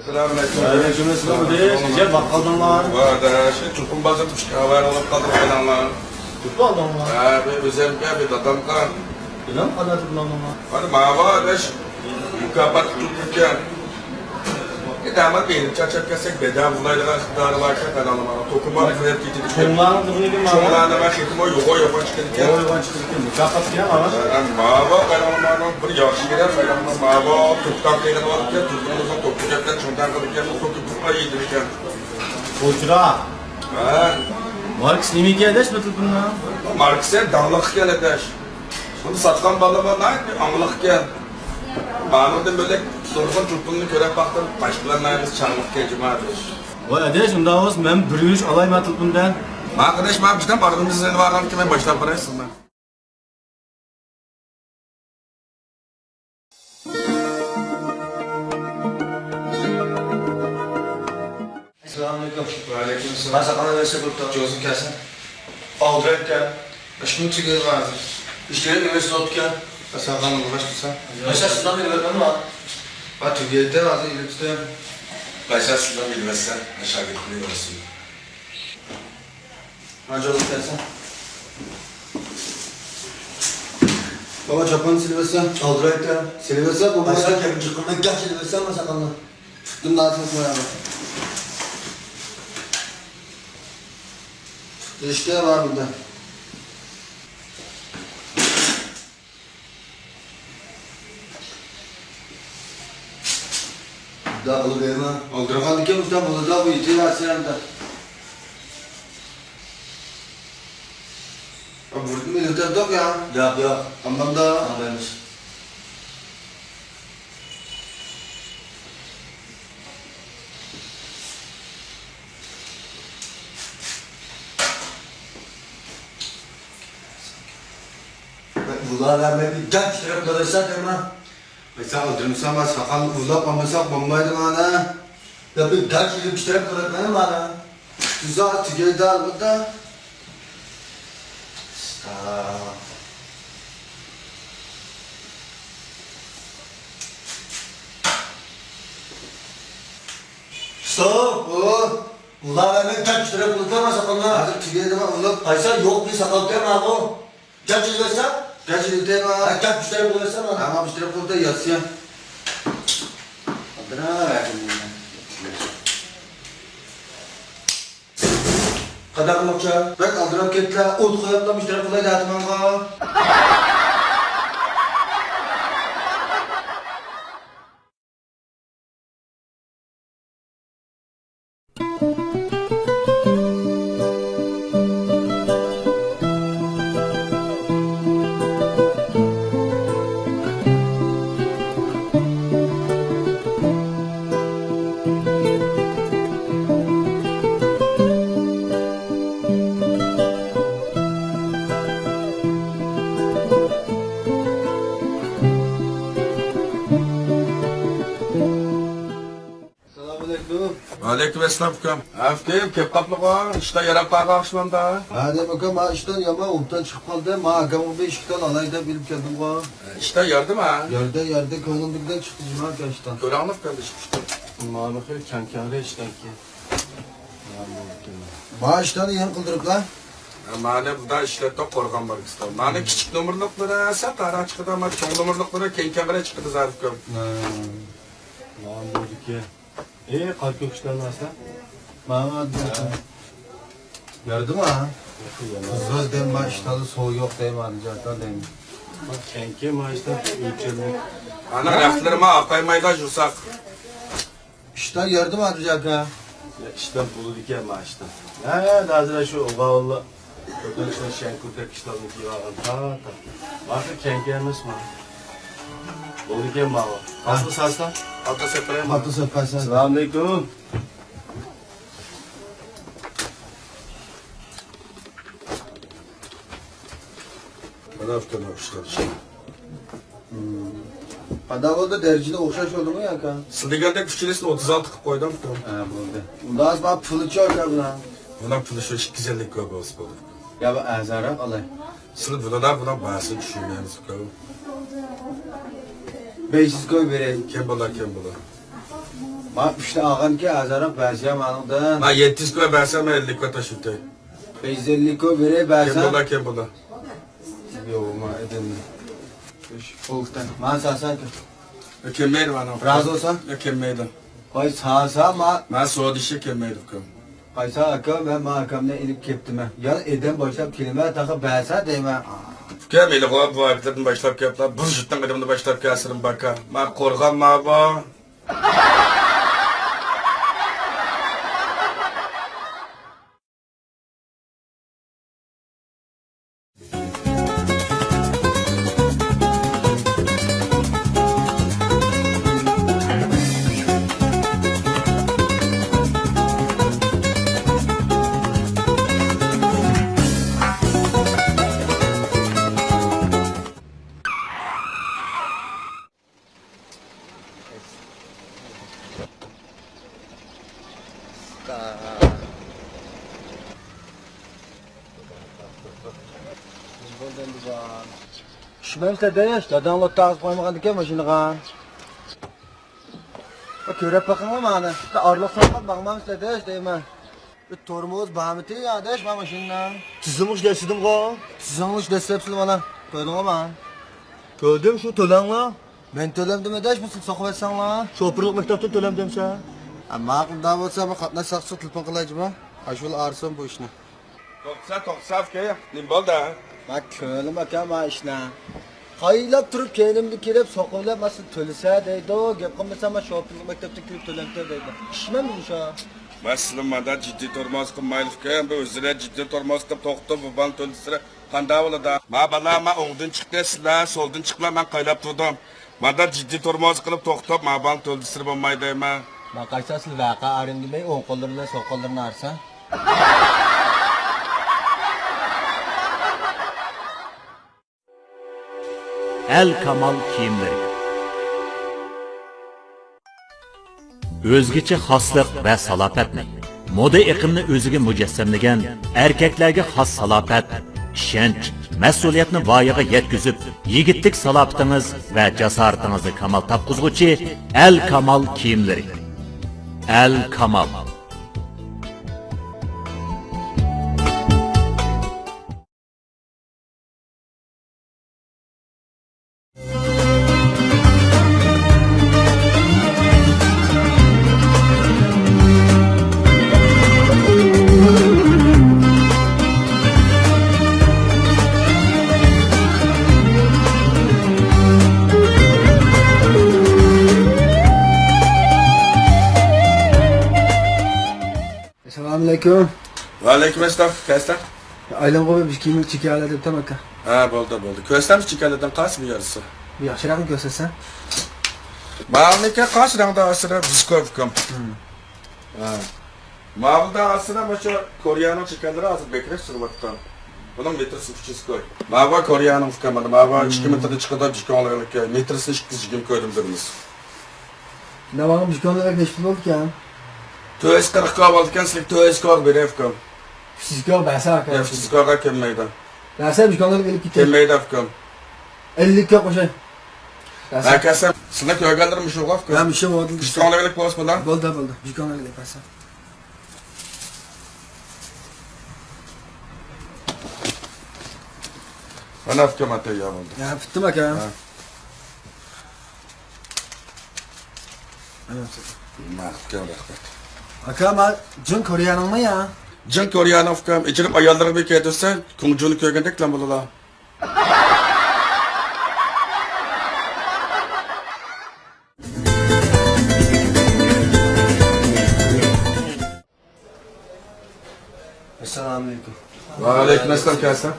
Selamünaleyküm. Gel bakkaldan var. Var da çukur bazımış kahve alıp kaldır falan var. Tuttu adam var. Ha bir özellikle bir adam kan. İnan kadar tuttu adam var. Hadi mava da kapat tuturken. Damat benim çarçak kesek bedava bulaylar darlarken kanalım var. Tokuma fiyat getirdik. Çoğunlarına da bunu gibi mi? Çoğunlarına ben şeydim o yoğun çıkırken. Yoğun çıkırken. Mükafat ya var. Mava kanalım var. Bir yaşı girer kanalım var. Mava tuttan kıyla varken tuttuğumuzda toplayacaklar. Çontan kalırken o topu tutma yedirken. Koçura. Ha. Marx nimi geldeş mi tuttun lan? Marx'e dağlık gel edeş. Bunu satkan balı var lan, anlık gel. Bana da böyle sorgun tuttuğunu göre baktım, başkalarına biz çarmık geleceğim abi. Vay adeş, unda olsun ben bürüyüş alayım atıldım ben. Arkadaş ben bizden paramız izledi var ki ben baştan parayısın ben. Selamünaleyküm. Aleykümselam. Ben sakana verse kurtar. Çoğusun kesin. Aldırık gel. Şunu çıkıyor vardı. İşlerin üniversite otukken. Sakalını ulaştırsan. Mesela sizden biri vermem var. Bak Türkiye'de vardı iletişim. Başka sizden bilmezsen aşağı gitmeyi orası. Hacı olup gelsen. Baba çapanı silversen. Aldırık gel. Silversen bu Başka başka kemik çıkımdan gel silversen mi sakalını? tuttum daha çok koyalım. İşte var burada. Daha bunu verme. Aldırakan diken usta bunu da bu iti versin de. Vurdum mu lütfen dok ya. Yok. Aman da. Habermiş. Bunlar vermeye bir genç tarafı kalırsa değil mi? Mesela aldırmışsam ben sakal uzak olmasak bombaydı bana. Ya bir genç bir tarafı kalır benim bana. Güzel tükeyi de al burada. Stop! Oh. Bunlar vermeye genç tarafı kalır sakalına. Artık tükeyi de bak uzak. Aysa yok bir sakal değil mi abi? Genç ilversen? Gerçi de var. Genç tarafı kalırsa bana. Tamam işte burada yatsıyor. Adına verdim bunu. Kadar mokça. Bak aldırak ketle. Ot koyapla müşteri kolay dağıtmam ha. Selamünaleyküm. Aleykümselam kam. Afkeyim kep kaplık var. İşte yarak bağ karşımda. Hadi bakalım ha işten yama umuttan çıkıp kaldı. Ma agamı bir işten alayda bilip geldim ha. İşte yardım ha. Yerde kanunluktan çıktı cuma kaçtan. Göre anlık kardeşim işte. Ma bakıyor kankare işten ki. Ma işten yan kıldırık lan. Mane bu da işletme korgan var işte. Mane küçük numurluklara satara çıktı ama çoğun numurluklara kenkemere çıktı zarif kam. Lan dedi ki. Kalp yok işten varsa. Ma hadi bakalım. Gördün mü ha? Kızgaz dem ma işten soğuk yok dem arayacaklar dem. Bak kenke maaştan ülkelik. Ana laflarıma apaymayda jursak. İşten yardım arayacak ha. Ya işten bulur iken maaştan. Ya hazır şu oğavlı. Kökünüşten şenkurda kıştalını kivagan. Ta. Varsa kenkenmiş mi? Bulur iken bağı. Aslı sasla. Altta separayım mı? Hatta söpesen. Selamünaleyküm. Bana öfken olmuşlar. Padavolda derecede okşaş oldu mu ya kan? Sıldıganda küçülesini 36 kıp koydum. Ha buldu. Bunda az bana pılı çok ya buna. Buna pulu şu 250 koy olsun buldu. Ya bu azarak alay. Sılık buna bahsi düşünmeyeniz koy. 500 koy vereyim. Kim bula. Bak işte ağan ki azarak versiyam anıdan. Ha 700 koy versem 50 koy taşıtay. 550 koy vereyim Kim versen. kim bula. Yok ma edin. Oluktan. Man sasan ki. Ökemmeydi bana. Razı olsan. Ökemmeydi. Koy sağsa ma. Ben soğuk dişi kemmeydi koy. Kaysa akam ben ma akamdan inip keptime. Ya eden başlayıp kelime takıp versen deyme. Gelmeyle koy bu hareketlerden başlayıp yaptılar. Bu jütten kadımda başlayıp gelsin baka. Ben korkanma bu. Şümemse deyiş, dadanla tağız koymagan diken maşını kan. Körep bakın mı anı? Arlık sanat bakmam işte deyiş deyim. Tormuz bahmeti ya deyiş ben maşınla. Tızılmış desidim ko. Sizanmış desepsil bana. Gördün mü? Gördüm şu tölenla. Ben tölemdim deyiş misin sokup etsen la? Şoförlük mektepte tölemdim sen. Ama aklımda olsa ben katına saksı tılpan kılaycım ha. Aşıl ağrısın bu işine. Toksaf ki. Ne oldu? Bak köylüm bakam ha işine. Haylap durup kendimde kirip sokup nasıl tölüse deydi o. Gep kılmasam ben şoförlük mektepte kirip tölemte deydi. İşime mi bu şu? Başlığımda ciddi tormoz kılmayılıp ki, bu özüre ciddi tormoz kılıp toktu, bu ban tölüsüre kanda ola da. Ma oğdun çıktı silah, soldun çıkla ben kaylap durdum. Bana ciddi tormoz kılıp toktu, ma ban tölüsüre bulmaydı ma. Bak kaysasıl vaka arın gibi on kollarıyla sol kollarını arsa. El Kamal kiyimleri. Özgəçə xaslıq və salafətni, moda iqimini özüge mücəssəmləgən, erkəklərə xas salafət, işenç, məsuliyyətini vayağa yetküzüb, yigitlik salafətiniz və cəsarətinizi kamal tapqızğıcı El Kamal kiyimleri. El Kamal. Selamünaleyküm. Aleyküm esnaf, kösten. Aylan koy bir kimin çikiyalar deyip tamam. Ha, buldu. Kösten çıkanlardan kaç bir yarısı? Bir yaşarak mı göstersen? Bağımlık'a kaç rangda asıra biskov kom. Ha. Mağılda asıra maço Koreyanın çıkanları azı bekle sürmaktan. Bunun metresi 300 koy. Mağva Koreyanın fıkamadı. Mağva 2 metrede çıkıda çıkan olarak ya. Metresi 200 koydum durumuz. Ne var mı dükkanlara geçti olduk ya? Töz 40 kahvaltıken silik töz kor bir evkom. Fiziksel bahse Ya arkadaşlar. fizikalga kemmeydi. Bahse dükkanlara gelip gitti. Kemmeydi evkom. 50'lik yok o şey. Bahse. Herkese sınak yorganlarım şu gaf. Ben bir şey oldu. İşte ona gelip boğaz bunlar. Buldu. Dükkanlara gelip bahse. Bana evkom atı ya oldu. Ya bitti bak ya. Mahkem rahmet. Akama Jun Koreyanın mı ya? Can Koreyanın evkom. İçilip ayarları bir kedirse kungcunu köygendek lan bulala. Assalomu alaykum. Va alaykum assalom kelsin.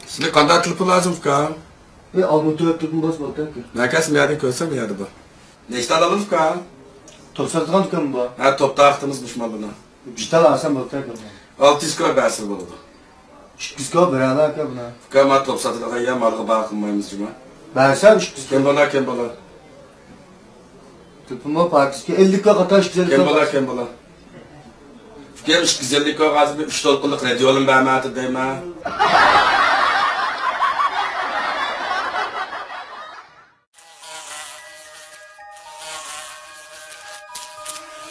Sizga qanday telefon lazım ukam? Almutlu öptürdüm boz boldu ki. Nakas miyadi ko'rsam yadi bu. Nechta alalım ukam? To'satgan dükkan bu. Ha topta aqtimiz bushmalini. Bitta alsam boldu ki. 600 kilo ba'sir bo'ladi. 200 kilo beralar ki buna. Ukam top sotiladigan ham malga baqinmaymiz juma. Bersem 200 Kim kilo. bo'lar kim bo'lar? Tüpümü parkıski 50 kilo kata 250 Kim kilo. bo'lar kim bo'lar? Fikir 250 kilo g'azib 3 to'lqinlik radiolim ba'mati deyman.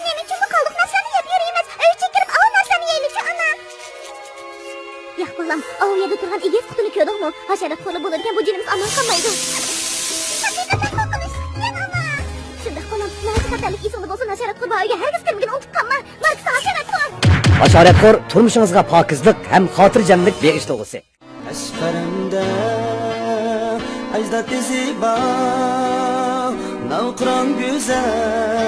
Nemeçe bu kaldık naslanı yapıyor yemez. Öyle çekirip av naslanı yeylici ana. Yah balam, av yedi turgan igez kutunu köydük mu? Haşerat kolu bulurken bu cinimiz aman kalmaydı. Hakikaten korkunç. Yan ana. Şundak balam, nazik hatarlık iyi sonu bolsun haşerat kolu bağıya herkes kirmigini unutup kalma. Marksa haşerat kolu. Hasharatxo'r turmushingizga pokizlik ham xotirjamlik berish to'g'risi. Ashqarimda ajdod zibo navqiron go'zal